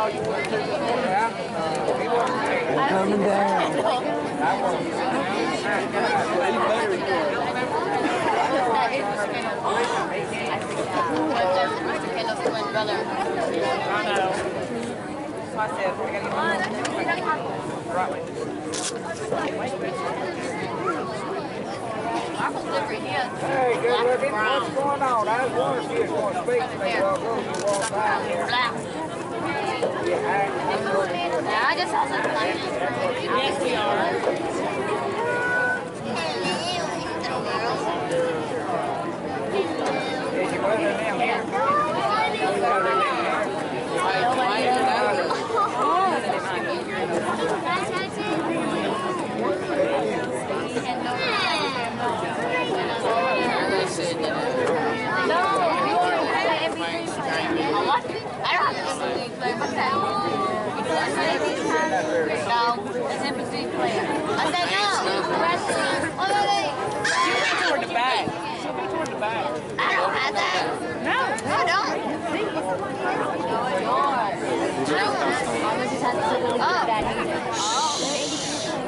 Coming down. Hey, good looking. What's going on? I was wondering if you was going to speak to me while you walk by here. Yeah, I just saw something. Yes, we are. Did you put it in here?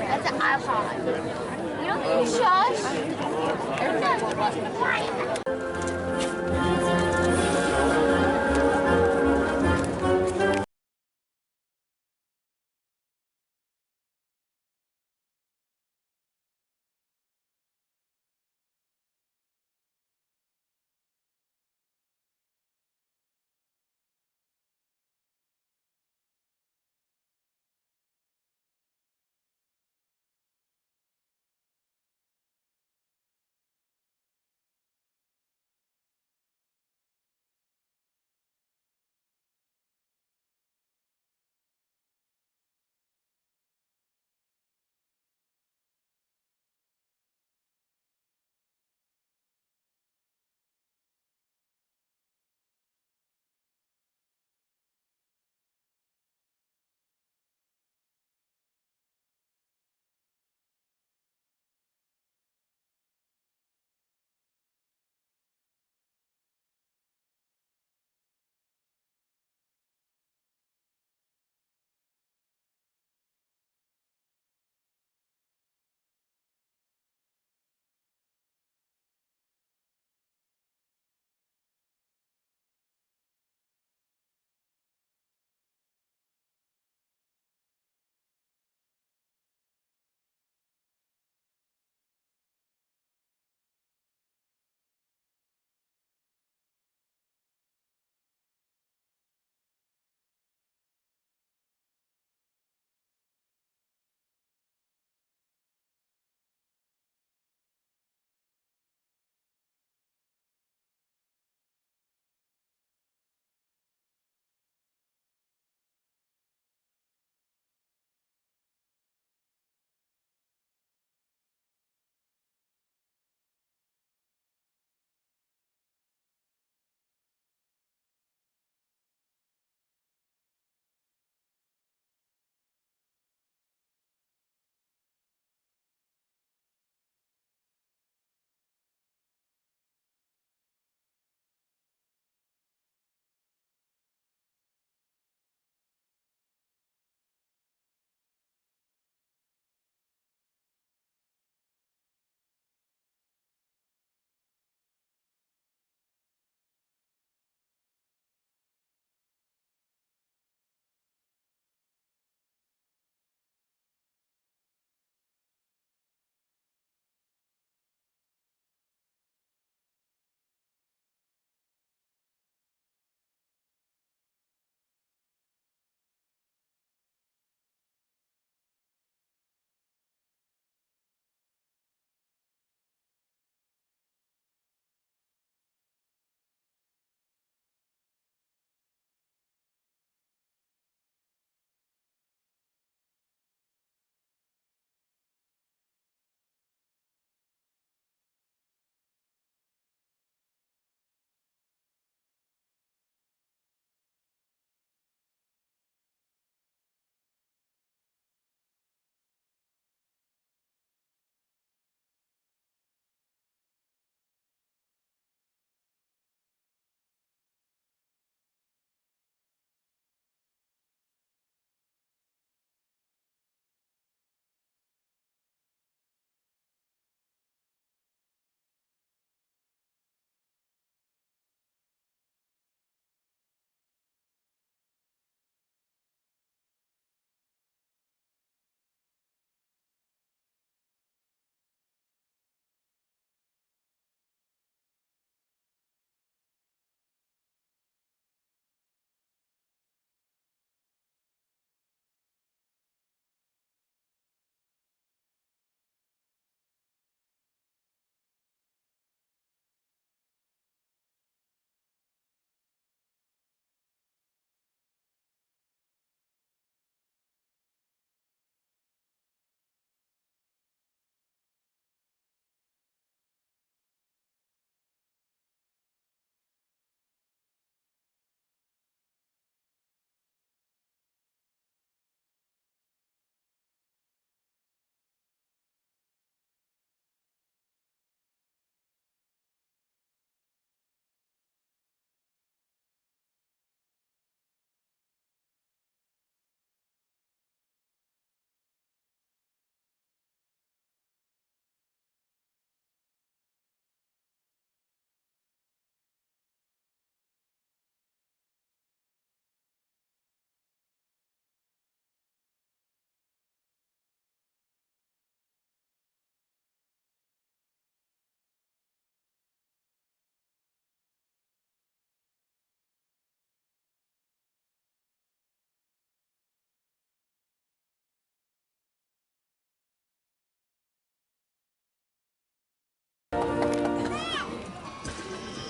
That's an iPod. We don't need shush.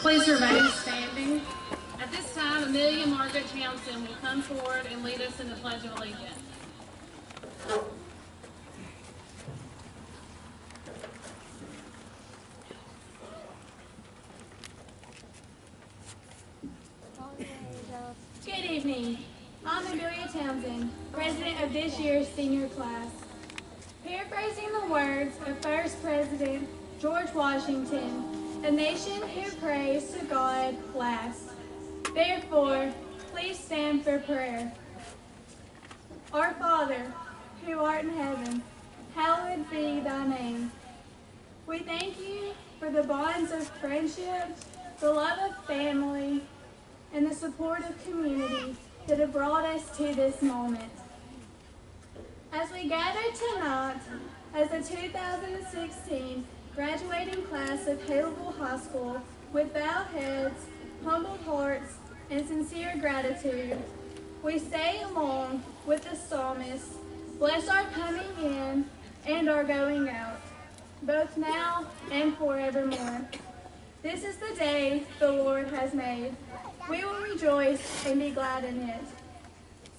Please remain standing. At this time, Amelia Margaret Townsend will come forward and lead us in the Pledge of Allegiance. Good evening. I'm Amelia Townsend, president of this year's senior class. Paraphrasing the words of First President George Washington, a nation who prays to God lasts. Therefore, please stand for prayer. Our Father, who art in heaven, hallowed be thy name. We thank you for the bonds of friendship, the love of family, and the support of community that have brought us to this moment. As we gather tonight as the 2016 graduating class of Haleville High School with bowed heads, humbled hearts, and sincere gratitude, we say along with the psalmist, bless our coming in and our going out, both now and forevermore. This is the day the Lord has made. We will rejoice and be glad in it.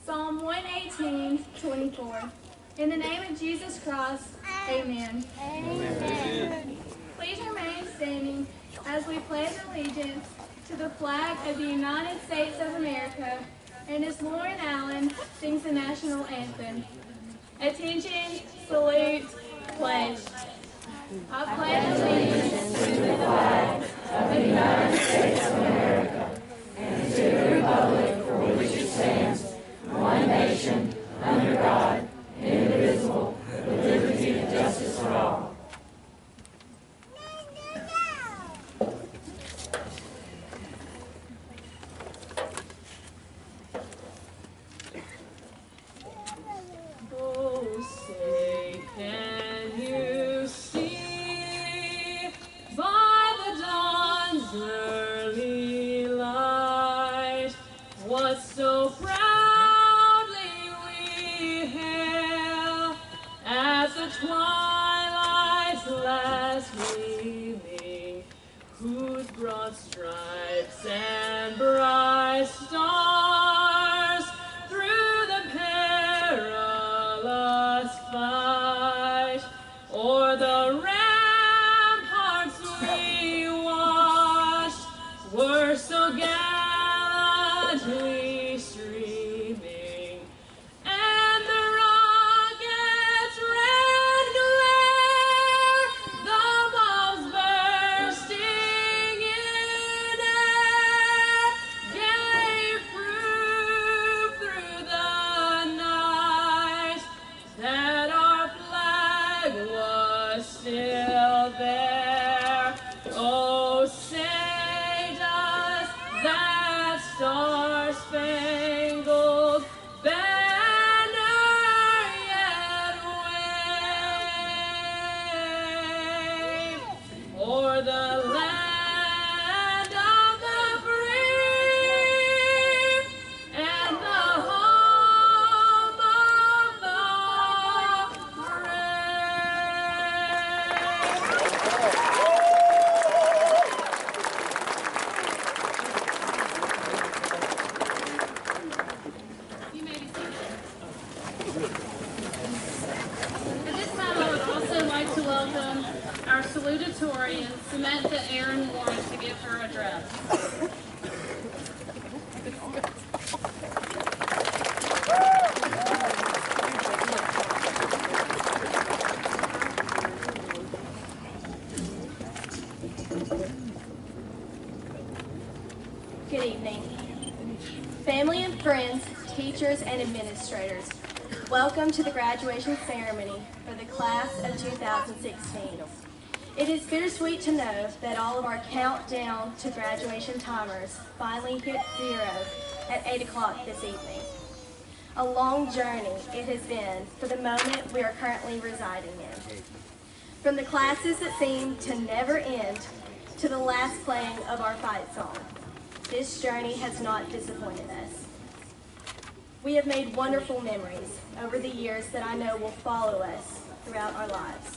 Psalm 118:24. In the name of Jesus Christ, amen. Amen. Please remain standing as we pledge allegiance to the flag of the United States of America and as Lauren Allen sings the national anthem. Attention, salute, pledge. I pledge allegiance to the flag of the United States of America and to the republic for which it stands, one nation, under God, indivisible, with liberty and justice for all. Oh, say, can you see by the dawn's early light what so proudly we hail as the twilight's last gleaming, whose broad stripes and bright stars through the perilous fight o'er the ramparts we watched were so gallantly streaming, and the rocket's red glare, the bombs bursting in air, gave proof through the night that our flag was still there. Oh, say does that star-spangled banner yet wave o'er the land of the free and the home of the brave. You may be seated. At this time, I would also like to welcome our salutatorian, Samantha Aaron Warren, to give her address. Good evening. Family and friends, teachers and administrators, welcome to the graduation ceremony for the class of 2016. It is bittersweet to know that all of our countdown to graduation timers finally hit zero at 8 o'clock this evening. A long journey it has been for the moment we are currently residing in. From the classes that seem to never end to the last playing of our fight song, this journey has not disappointed us. We have made wonderful memories over the years that I know will follow us throughout our lives.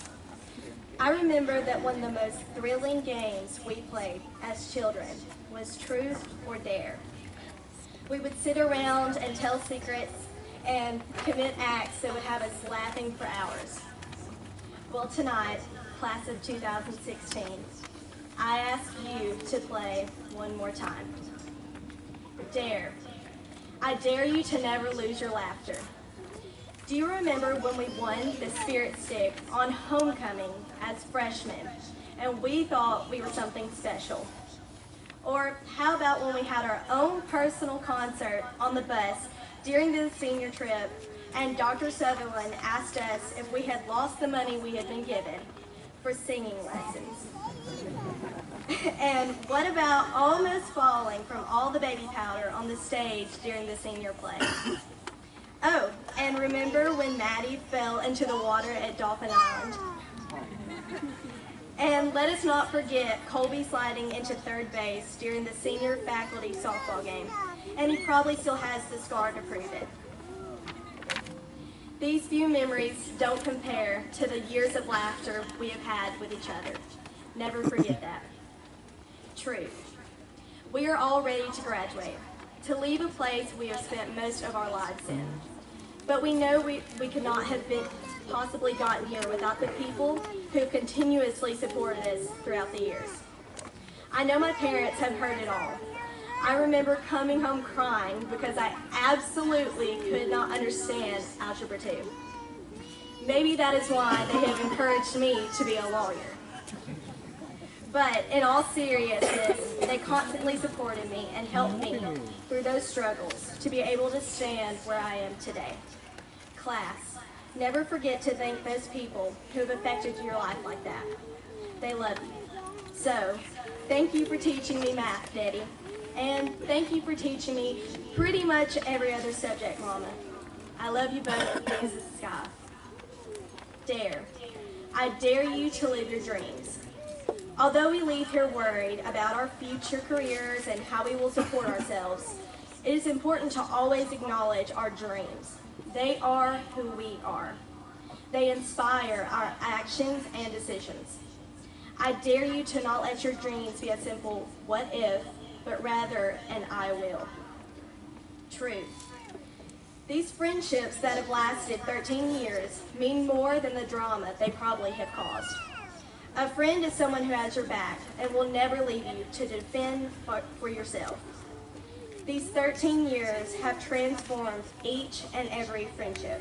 I remember that one of the most thrilling games we played as children was Truth or Dare. We would sit around and tell secrets and commit acts that would have us laughing for hours. Well, tonight, class of 2016, I ask you to play one more time. Dare. I dare you to never lose your laughter. Do you remember when we won the Spirit Stick on homecoming as freshmen and we thought we were something special? Or how about when we had our own personal concert on the bus during the senior trip and Dr. Sutherland asked us if we had lost the money we had been given for singing lessons? And what about almost falling from all the baby powder on the stage during the senior play? Oh, and remember when Maddie fell into the water at Dolphin Island? And let us not forget Colby sliding into third base during the senior faculty softball game. And he probably still has the scar to prove it. These few memories don't compare to the years of laughter we have had with each other. Never forget that. Truth. We are all ready to graduate, to leave a place we have spent most of our lives in. But we know we could not have possibly gotten here without the people who continuously supported us throughout the years. I know my parents have heard it all. I remember coming home crying because I absolutely could not understand Algebra 2. Maybe that is why they have encouraged me to be a lawyer. But in all seriousness, they constantly supported me and helped me through those struggles to be able to stand where I am today. Class, never forget to thank those people who have affected your life like that. They love you. So, thank you for teaching me math, Daddy. And thank you for teaching me pretty much every other subject, Mama. I love you both as the sky. Dare. I dare you to live your dreams. Although we leave here worried about our future careers and how we will support ourselves, it is important to always acknowledge our dreams. They are who we are. They inspire our actions and decisions. I dare you to not let your dreams be a simple what if, but rather an I will. Truth. These friendships that have lasted 13 years mean more than the drama they probably have caused. A friend is someone who has your back and will never leave you to defend for yourself. These 13 years have transformed each and every friendship.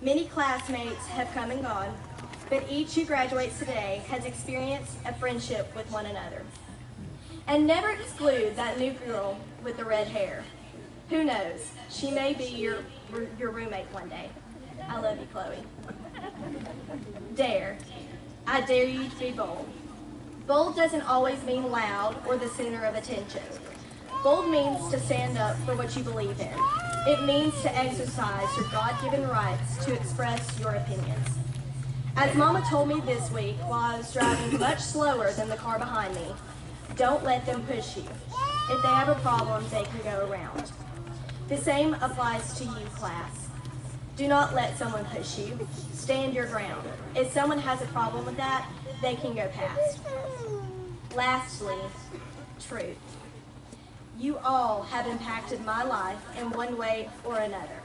Many classmates have come and gone, but each who graduates today has experienced a friendship with one another. And never exclude that new girl with the red hair. Who knows, she may be your roommate one day. I love you, Chloe. Dare. I dare you to be bold. Bold doesn't always mean loud or the center of attention. Bold means to stand up for what you believe in. It means to exercise your God-given rights to express your opinions. As Mama told me this week while I was driving much slower than the car behind me, don't let them push you. If they have a problem, they can go around. The same applies to you, class. Do not let someone push you. Stand your ground. If someone has a problem with that, they can go past. Lastly, truth. You all have impacted my life in one way or another.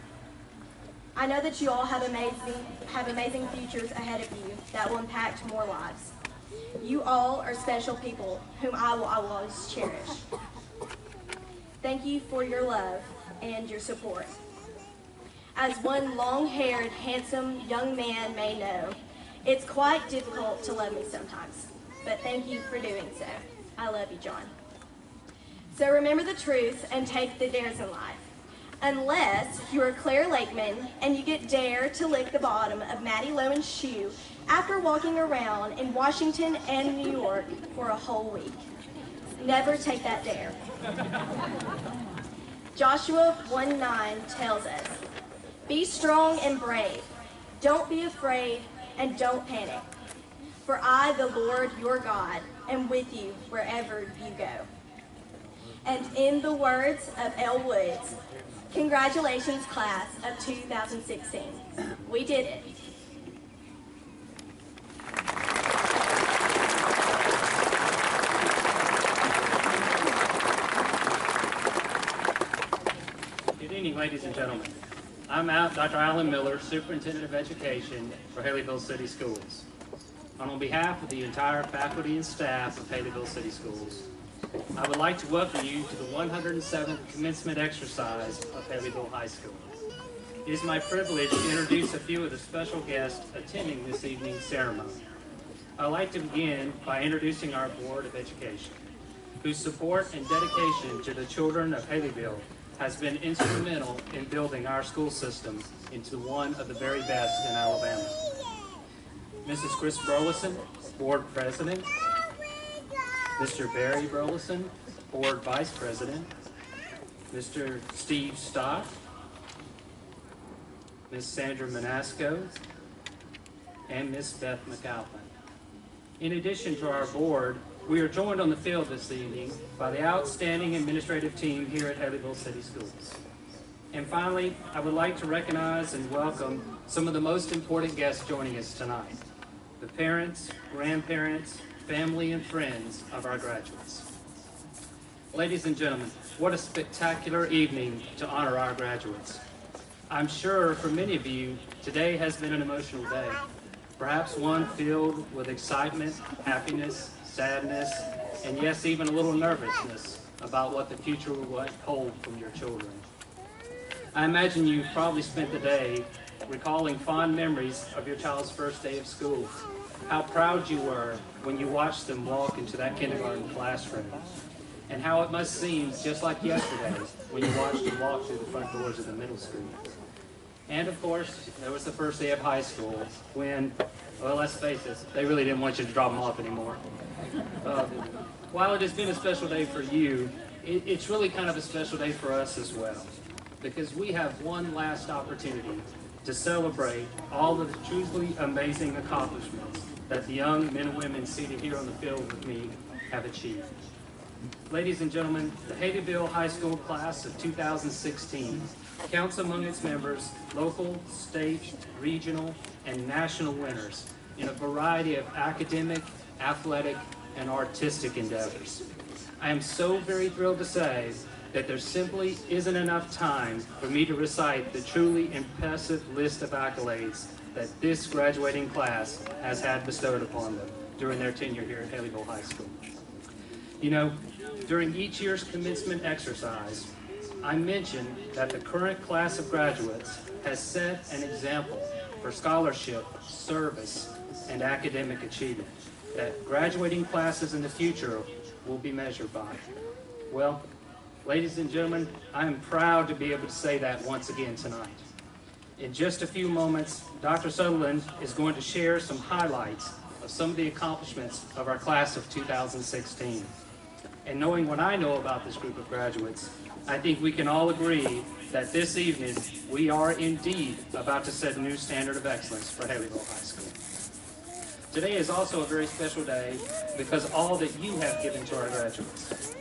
I know that you all have amazing futures ahead of you that will impact more lives. You all are special people whom I will always cherish. Thank you for your love and your support. As one long-haired, handsome young man may know, it's quite difficult to love me sometimes, but thank you for doing so. I love you, John. So remember the truth and take the dares in life. Unless you're Claire Lakeman and you get dare to lick the bottom of Maddie Lowen's shoe after walking around in Washington and New York for a whole week. Never take that dare. Joshua 1:9 tells us, be strong and brave. Don't be afraid and don't panic. For I, the Lord your God, am with you wherever you go. And in the words of Elle Woods, congratulations, class of 2016. We did it. ladies and gentlemen. I'm Dr. Alan Miller, Superintendent of Education for Haleyville City Schools. And on behalf of the entire faculty and staff of Haleyville City Schools, I would like to welcome you to the 107th commencement exercise of Haleyville High School. It is my privilege to introduce a few of the special guests attending this evening's ceremony. I'd like to begin by introducing our Board of Education, whose support and dedication to the children of Haleyville has been instrumental in building our school system into one of the very best in Alabama. Mrs. Chris Burleson, Board President, Mr. Barry Burleson, Board Vice President, Mr. Steve Stott, Ms. Sandra Manasco, and Ms. Beth McAlpin. In addition to our board, we are joined on the field this evening by the outstanding administrative team here at Haleyville City Schools. And finally, I would like to recognize and welcome some of the most important guests joining us tonight: the parents, grandparents, family, and friends of our graduates. Ladies and gentlemen, what a spectacular evening to honor our graduates. I'm sure for many of you, today has been an emotional day, perhaps one filled with excitement, happiness, sadness, and yes, even a little nervousness about what the future will hold from your children. I imagine you've probably spent the day recalling fond memories of your child's first day of school, how proud you were when you watched them walk into that kindergarten classroom, and how it must seem just like yesterday when you watched them walk through the front doors of the middle school. And of course, there was the first day of high school when, well, let's face it, they really didn't want you to drop them off anymore. While it has been a special day for you, it's really kind of a special day for us as well, because we have one last opportunity to celebrate all of the truly amazing accomplishments that the young men and women seated here on the field with me have achieved. Ladies and gentlemen, the Haleyville High School class of 2016 counts among its members local, state, regional, and national winners in a variety of academic, athletic, and artistic endeavors. I am so very thrilled to say that there simply isn't enough time for me to recite the truly impressive list of accolades that this graduating class has had bestowed upon them during their tenure here at Haleyville High School. You know, during each year's commencement exercise, I mentioned that the current class of graduates has set an example for scholarship, service, and academic achievement that graduating classes in the future will be measured by. Well, ladies and gentlemen, I am proud to be able to say that once again tonight. In just a few moments, Dr. Sutherland is going to share some highlights of some of the accomplishments of our class of 2016. And knowing what I know about this group of graduates, I think we can all agree that this evening we are indeed about to set a new standard of excellence for Haleyville High School. Today is also a very special day because all that you have given to our graduates.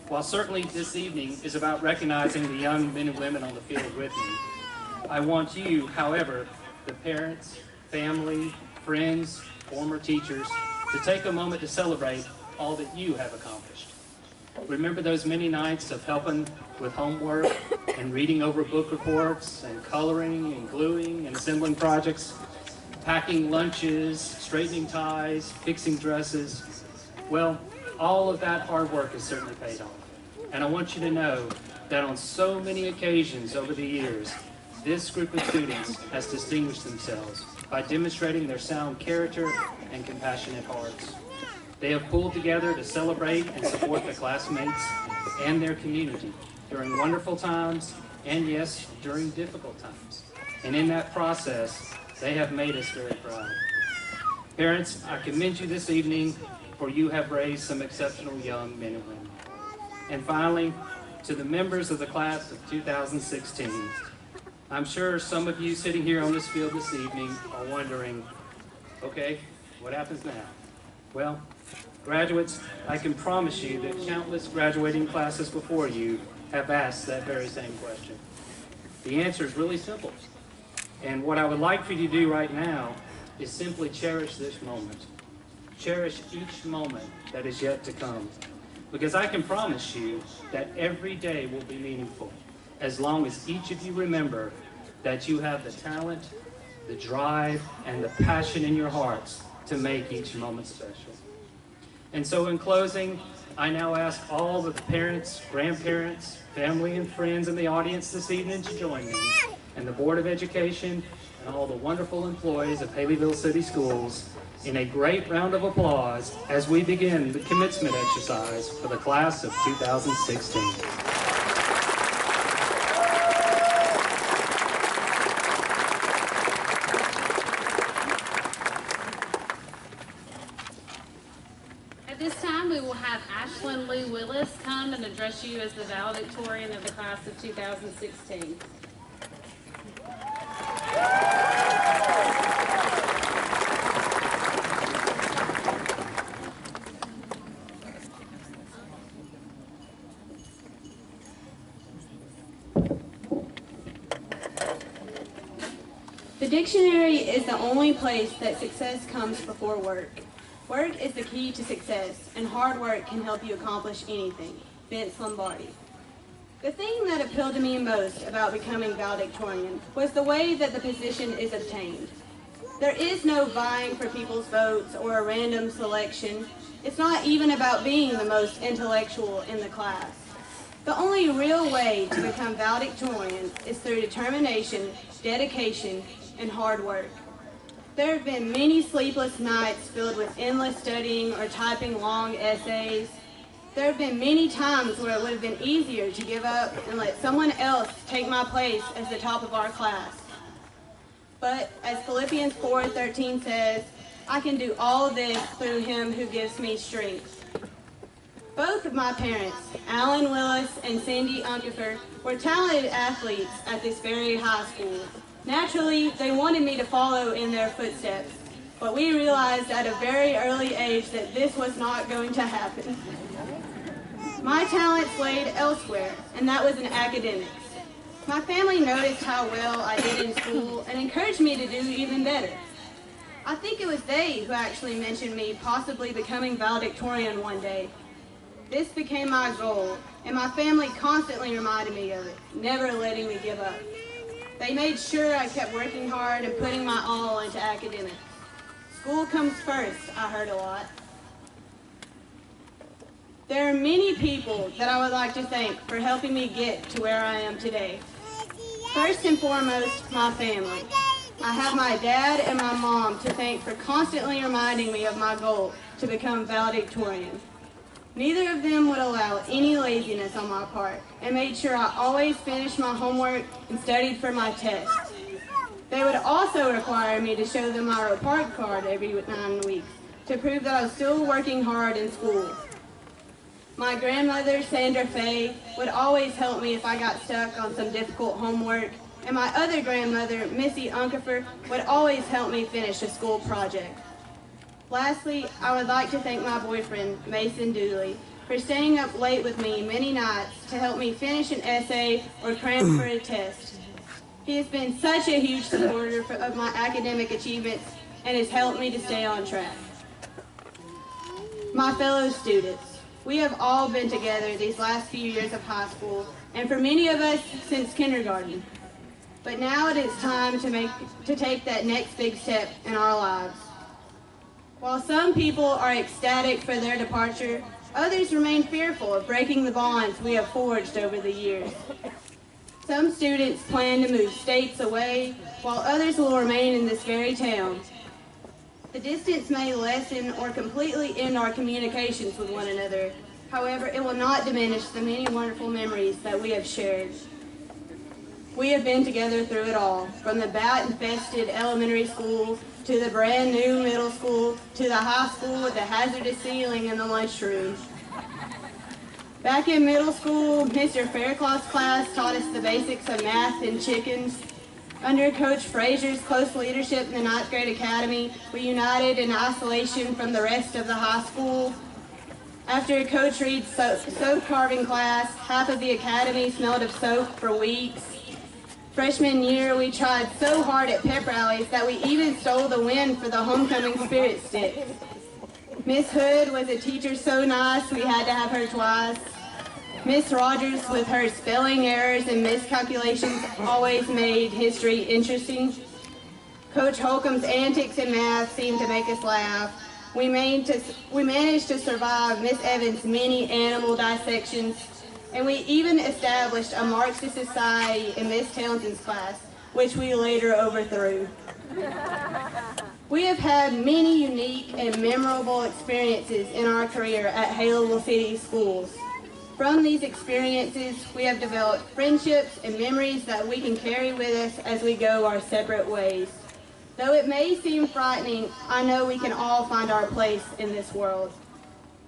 While certainly this evening is about recognizing the young men and women on the field with me, I want you, however, the parents, family, friends, former teachers, to take a moment to celebrate all that you have accomplished. Remember those many nights of helping with homework and reading over book reports and coloring and gluing and assembling projects, packing lunches, straightening ties, fixing dresses. Well, all of that hard work has certainly paid off. And I want you to know that on so many occasions over the years, this group of students has distinguished themselves by demonstrating their sound character and compassionate hearts. They have pulled together to celebrate and support their classmates and their community during wonderful times and, yes, during difficult times. And in that process, they have made us very proud. Parents, I commend you this evening, for you have raised some exceptional young men and women. And finally, to the members of the class of 2016, I'm sure some of you sitting here on this field this evening are wondering, okay, what happens now? Well, graduates, I can promise you that countless graduating classes before you have asked that very same question. The answer is really simple. And what I would like for you to do right now is simply cherish this moment. Cherish each moment that is yet to come. Because I can promise you that every day will be meaningful as long as each of you remember that you have the talent, the drive, and the passion in your hearts to make each moment special. And so in closing, I now ask all of the parents, grandparents, family, and friends in the audience this evening to join me, and the Board of Education, and all the wonderful employees of Haleyville City Schools in a great round of applause as we begin the commencement exercise for the class of 2016. At this time, we will have Ashlyn Lee Willis come and address you as the valedictorian of the class of 2016. The dictionary is the only place that success comes before work. Work is the key to success, and hard work can help you accomplish anything. Vince Lombardi. The thing that appealed to me most about becoming valedictorian was the way that the position is obtained. There is no vying for people's votes or a random selection. It's not even about being the most intellectual in the class. The only real way to become valedictorian is through determination, dedication, and hard work. There have been many sleepless nights filled with endless studying or typing long essays. There have been many times where it would have been easier to give up and let someone else take my place as the top of our class. But as Philippians 4:13 says, I can do all this through him who gives me strength. Both of my parents, Alan Willis and Cindy Unkefer, were talented athletes at this very high school. Naturally, they wanted me to follow in their footsteps, but we realized at a very early age that this was not going to happen. My talents laid elsewhere, and that was in academics. My family noticed how well I did in school and encouraged me to do even better. I think it was they who actually mentioned me possibly becoming valedictorian one day. This became my goal, and my family constantly reminded me of it, never letting me give up. They made sure I kept working hard and putting my all into academics. School comes first, I heard a lot. There are many people that I would like to thank for helping me get to where I am today. First and foremost, my family. I have my dad and my mom to thank for constantly reminding me of my goal to become valedictorian. Neither of them would allow any laziness on my part and made sure I always finished my homework and studied for my tests. They would also require me to show them my report card every 9 weeks to prove that I was still working hard in school. My grandmother, Sandra Faye, would always help me if I got stuck on some difficult homework, and my other grandmother, Missy Unkefer, would always help me finish a school project. Lastly, I would like to thank my boyfriend, Mason Dooley, for staying up late with me many nights to help me finish an essay or cram for a test. He has been such a huge supporter of my academic achievements and has helped me to stay on track. My fellow students, we have all been together these last few years of high school, and for many of us, since kindergarten. But now it is time to take that next big step in our lives. While some people are ecstatic for their departure, others remain fearful of breaking the bonds we have forged over the years. Some students plan to move states away, while others will remain in this very town. The distance may lessen or completely end our communications with one another. However, it will not diminish the many wonderful memories that we have shared. We have been together through it all, from the bat-infested elementary school to the brand new middle school to the high school with the hazardous ceiling in the lunchroom. Back in middle school, Mr. Fairclough's class taught us the basics of math and chickens. Under Coach Frazier's close leadership in the 9th grade academy, we united in isolation from the rest of the high school. After Coach Reed's soap carving class, half of the academy smelled of soap for weeks. Freshman year, we tried so hard at pep rallies that we even stole the win for the homecoming spirit stick. Miss Hood was a teacher so nice we had to have her twice. Miss Rogers, with her spelling errors and miscalculations, always made history interesting. Coach Holcomb's antics in math seemed to make us laugh. We managed to survive Miss Evans' many animal dissections, and we even established a Marxist society in Miss Townsend's class, which we later overthrew. We have had many unique and memorable experiences in our career at Haleville City Schools. From these experiences, we have developed friendships and memories that we can carry with us as we go our separate ways. Though it may seem frightening, I know we can all find our place in this world.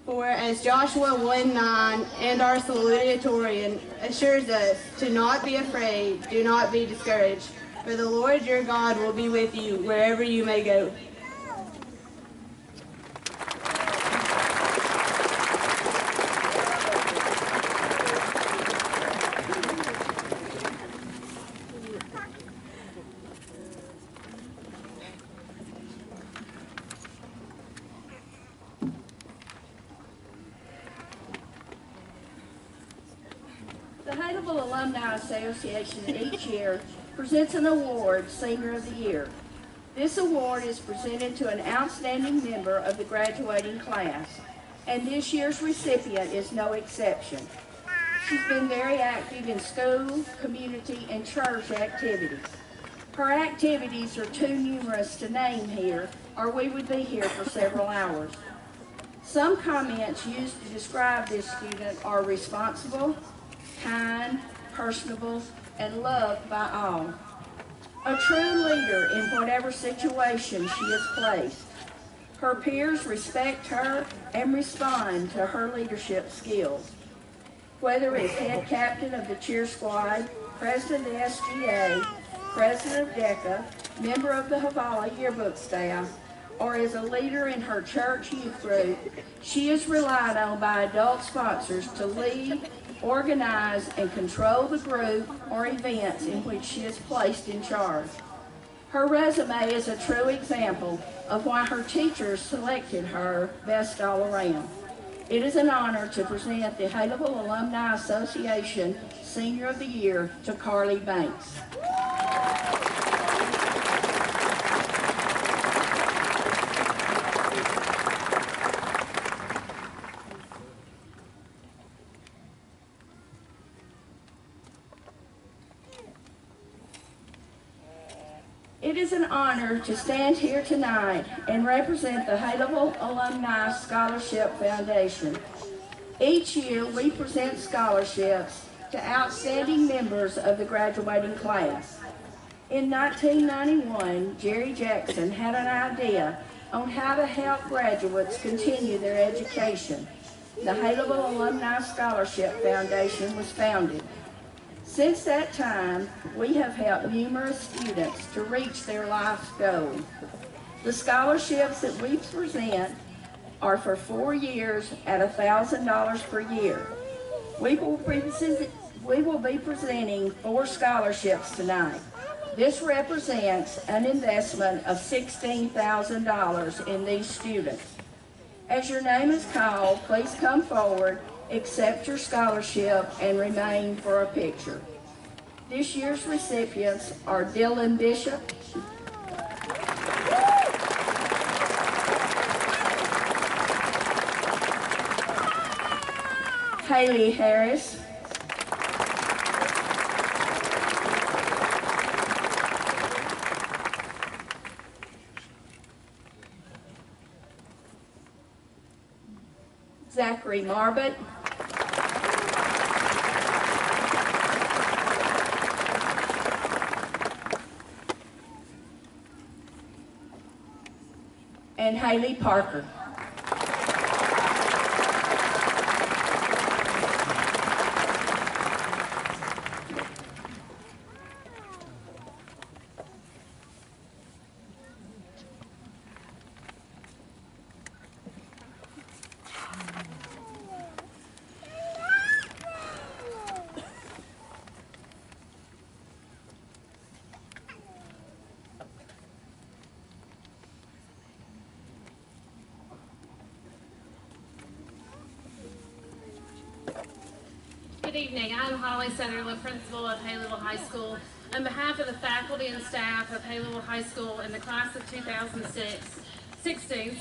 For as Joshua 1:9 and our salutatorian assures us, to not be afraid, do not be discouraged, for the Lord your God will be with you wherever you may go. The Haleville Alumni Association each year presents an award, Senior of the Year. This award is presented to an outstanding member of the graduating class, and this year's recipient is no exception. She's been very active in school, community, and church activities. Her activities are too numerous to name here, or we would be here for several hours. Some comments used to describe this student are responsible, kind, personable, and loved by all. A true leader in whatever situation she is placed. Her peers respect her and respond to her leadership skills. Whether as head captain of the cheer squad, president of the SGA, president of DECA, member of the Havala yearbook staff, or as a leader in her church youth group, she is relied on by adult sponsors to lead, organize, and control the group or events in which she is placed in charge. Her resume is a true example of why her teachers selected her best all around. It is an honor to present the Haleville Alumni Association Senior of the Year to Carly Banks. It is an honor to stand here tonight and represent the Haleville Alumni Scholarship Foundation. Each year we present scholarships to outstanding members of the graduating class. In 1991, Jerry Jackson had an idea on how to help graduates continue their education. The Haleville Alumni Scholarship Foundation was founded. Since that time, we have helped numerous students to reach their life's goal. The scholarships that we present are for 4 years at $1,000 per year. We will be presenting 4 scholarships tonight. This represents an investment of $16,000 in these students. As your name is called, please come forward, accept your scholarship, and remain for a picture. This year's recipients are Dylan Bishop, Haley Harris, Zachary Marbut, and Haley Parker. Good evening. I'm Holly Sutherland, principal of Haleyville High School. On behalf of the faculty and staff of Haleyville High School and the class of 2016,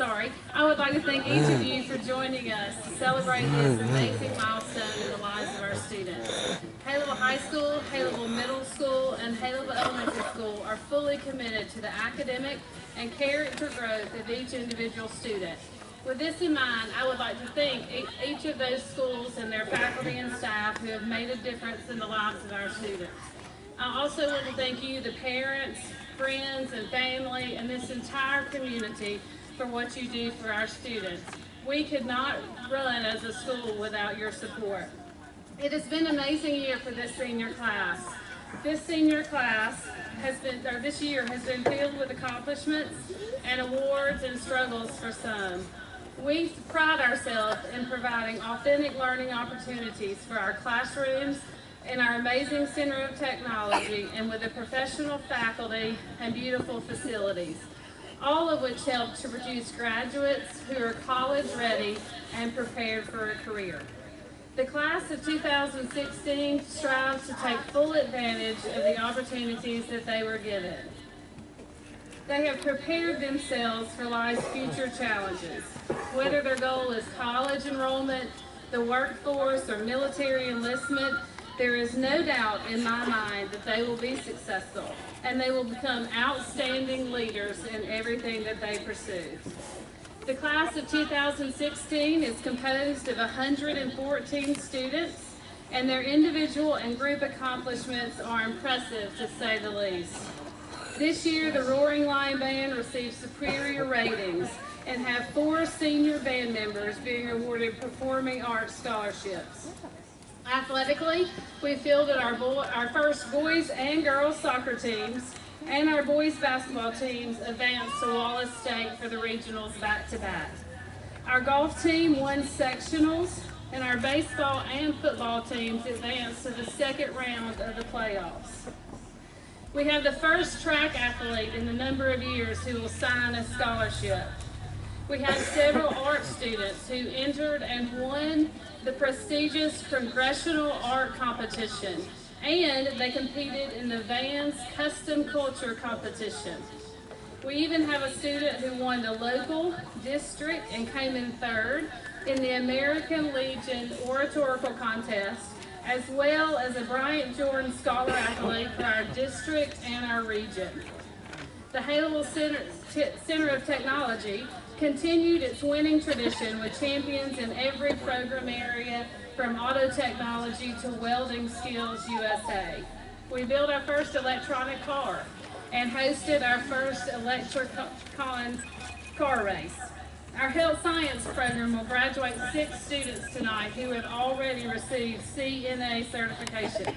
I would like to thank each of you for joining us to celebrate this amazing milestone in the lives of our students. Haleyville High School, Haleyville Middle School, and Haleyville Elementary School are fully committed to the academic and character growth of each individual student. With this in mind, I would like to thank each of those schools and their faculty and staff who have made a difference in the lives of our students. I also want to thank you, the parents, friends, and family, and this entire community for what you do for our students. We could not run as a school without your support. It has been an amazing year for this senior class. This year has been filled with accomplishments and awards and struggles for some. We pride ourselves in providing authentic learning opportunities for our classrooms in our amazing Center of Technology and with the professional faculty and beautiful facilities, all of which help to produce graduates who are college ready and prepared for a career. The class of 2016 strives to take full advantage of the opportunities that they were given. They have prepared themselves for life's future challenges. Whether their goal is college enrollment, the workforce, or military enlistment, there is no doubt in my mind that they will be successful and they will become outstanding leaders in everything that they pursue. The class of 2016 is composed of 114 students, and their individual and group accomplishments are impressive to say the least. This year, the Roaring Lion Band received superior ratings and have 4 senior band members being awarded performing arts scholarships. Athletically, we fielded our first boys and girls soccer teams, and our boys basketball teams advanced to Wallace State for the regionals back-to-back. Our golf team won sectionals, and our baseball and football teams advanced to the second round of the playoffs. We have the first track athlete in a number of years who will sign a scholarship. We have several art students who entered and won the prestigious Congressional Art Competition, and they competed in the Vans Custom Culture Competition. We even have a student who won the local, district, and came in third in the American Legion Oratorical Contest, as well as a Bryant Jordan Scholar Athlete for our district and our region. The Haleyville Center of Technology continued its winning tradition with champions in every program area from auto technology to welding skills USA. We built our first electronic car and hosted our first Electricon car race. Our health science program will graduate 6 students tonight who have already received CNA certification.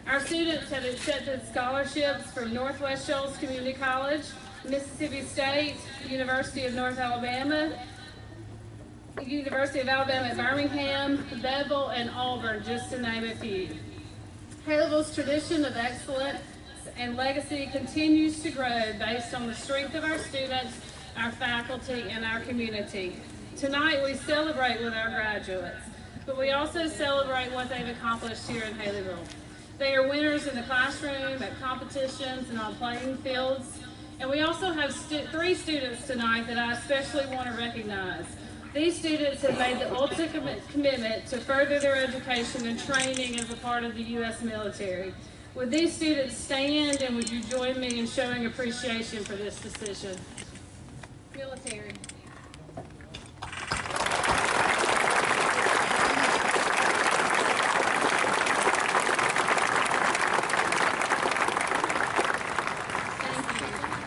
Our students have accepted scholarships from Northwest Shoals Community College, Mississippi State, University of North Alabama, University of Alabama at Birmingham, Bevel, and Auburn, just to name a few. Haleyville's tradition of excellence and legacy continues to grow based on the strength of our students, our faculty, and our community. Tonight we celebrate with our graduates, but we also celebrate what they've accomplished here in Haleyville. They are winners in the classroom, at competitions, and on playing fields. And we also have 3 students tonight that I especially want to recognize. These students have made the ultimate commitment to further their education and training as a part of the U.S. military. Would these students stand, and would you join me in showing appreciation for this decision? Military.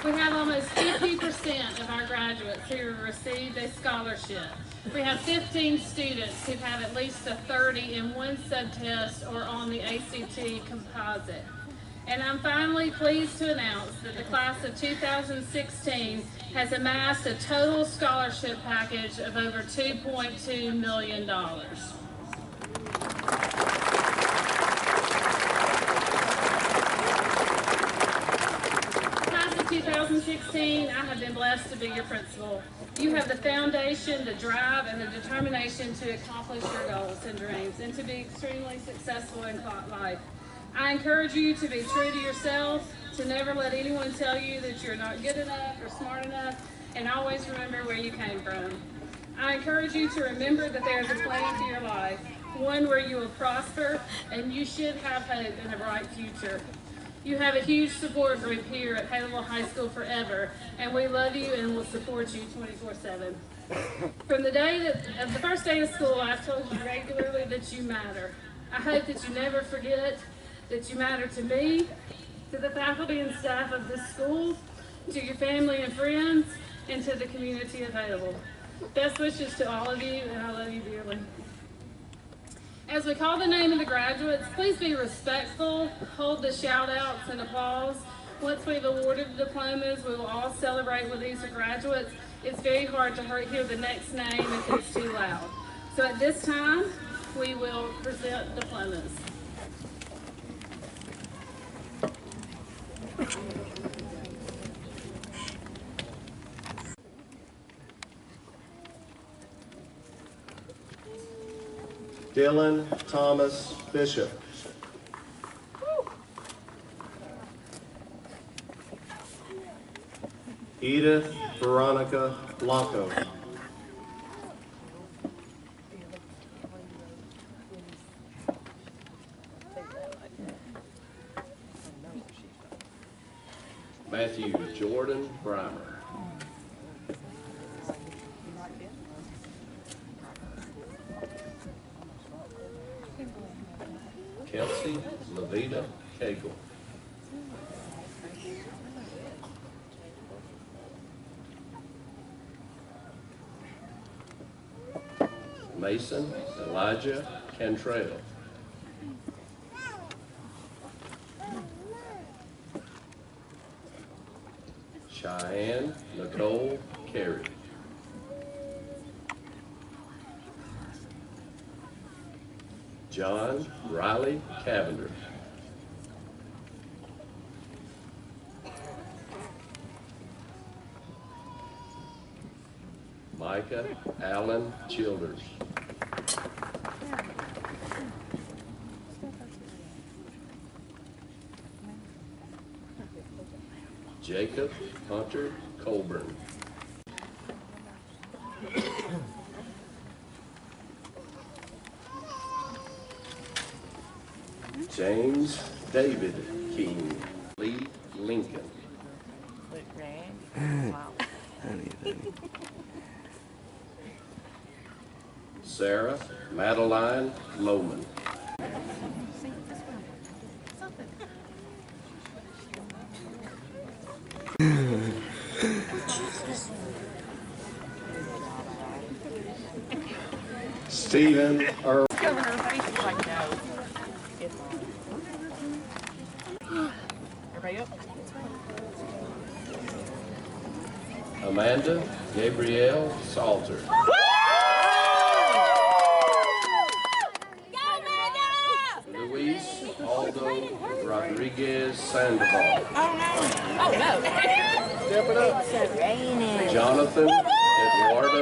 We have almost 50% of our graduates who have received a scholarship. We have 15 students who have at least a 30 in one subtest or on the ACT composite. And I'm finally pleased to announce that the class of 2016 has amassed a total scholarship package of over $2.2 million. Class of 2016 2016, I have been blessed to be your principal. You have the foundation, the drive, and the determination to accomplish your goals and dreams and to be extremely successful in life. I encourage you to be true to yourself, to never let anyone tell you that you're not good enough or smart enough, and always remember where you came from. I encourage you to remember that there is a plan for your life, one where you will prosper, and you should have hope and a bright future. You have a huge support group here at Haleyville High School forever, and we love you and will support you 24/7. From the first day of school, I've told you regularly that you matter. I hope that you never forget that you matter to me, to the faculty and staff of this school, to your family and friends, and to the community of Haleyville. Best wishes to all of you, and I love you dearly. As we call the name of the graduates, please be respectful, hold the shout-outs and applause. Once we've awarded the diplomas, we will all celebrate with these graduates. It's very hard to hear the next name if it's too loud. So at this time, we will present diplomas. Dylan Thomas Bishop. Edith Veronica Blanco. Matthew Jordan Brimer. Kelsey Levita Cagle. Mason Elijah Cantrell. Cheyenne Nicole Carey. John Riley Cavender. Micah Allen Childers. Jacob Hunter Colburn. James David King. Lee Lincoln. Sarah Madeline Lohman. Stephen Earl. Everybody up? Amanda Gabrielle Salter. Luis Aldo Rodriguez Sandoval. Oh no! Step it up. Jonathan Eduardo